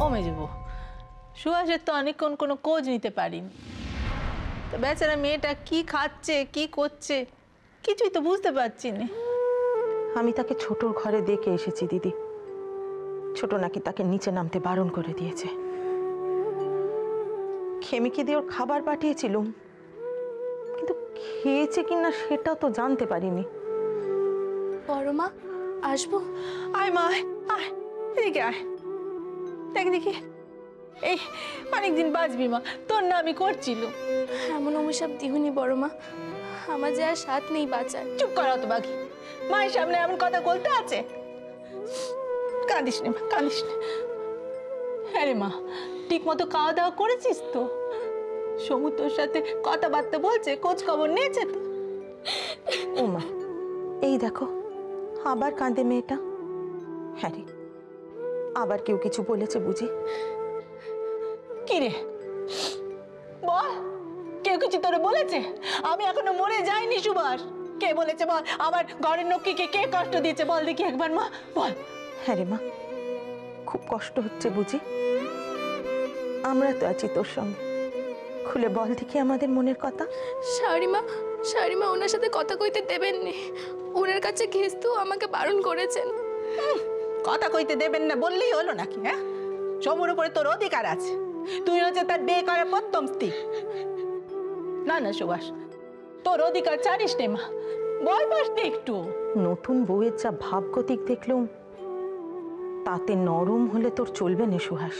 ও মেজবু, সুহাসের তো অনেকক্ষণ কোনো খোঁজ নিতে পারিনি। তো বেচারা মেয়েটা কি খাচ্ছে কি করছে কিছুই তো বুঝতে পারছি না। আমি তাকে ছোটর ঘরে দেখে এসেছি দিদি। ছোট নাকি তাকে নিচে নামতে বারণ করে দিয়েছে। খেমিকে দিয়ে ওর খাবার পাঠিয়েছিলাম, কিন্তু খেয়েছে কিনা সেটা তো জানতে পারিনি। বড় মা, আসবো? আয় মা আয়, এদিকে আয়, দেখ দেখি। এই অনেকদিন বাঁচবি মা, তোর না আমি করছিল। এমন অভিশাপ দিহুনি বড় মা, আমার যে আর সাথ নেই বাঁচার। চুপ করা তো বাকি, মায়ের সামনে এমন কথা বলতে আছে? কাঁদিস নে মা, কাঁদিস নে। হ্যাঁ রে মা, ঠিক মতো খাওয়া দাওয়া করেছিস তো? সমু তোর সাথে কথাবার্তা বলছে, খোঁজ খবর নিয়েছে তো? ও মা, এই দেখো আবার কাঁদে মেয়েটা। হ্যাঁ রে, আবার কেউ কিছু বলেছে বুঝি? কি রে বল, কেউ কিছু তোরে বলেছে? আমি এখনো মরে যাইনি সুভাষ। কে বলেছে বল? আমার ঘরের নক্কিকে কে কষ্ট দিয়েছে বল দেখি একবার মা, বল। হ্যাঁ রে মা, খুব কষ্ট হচ্ছে বুঝি। আমরা তো আছি তোর সঙ্গে, খুলে বল দেখি আমাদের মনের কথা। শাড়িমা ওনার সাথে কথা কইতে দেবেননি। ওনার কাছে ঘেঁচতেও আমাকে বারণ করেছেন। কথা কইতে দেবেন না বললেই হলো নাকি? হ্যাঁ, সমুর উপরে তোর অধিকার আছে, তুই হচ্ছে তার বিয়ে করার প্রথম স্ত্রী। না না সুভাষ, তোর অধিকার ছাড়িস নে মা, বল পারতে একটু। নতুন বউয়ের যা ভাবগতিক দেখলুম, তাতে নরম হলে তোর চলবে না সুহাস।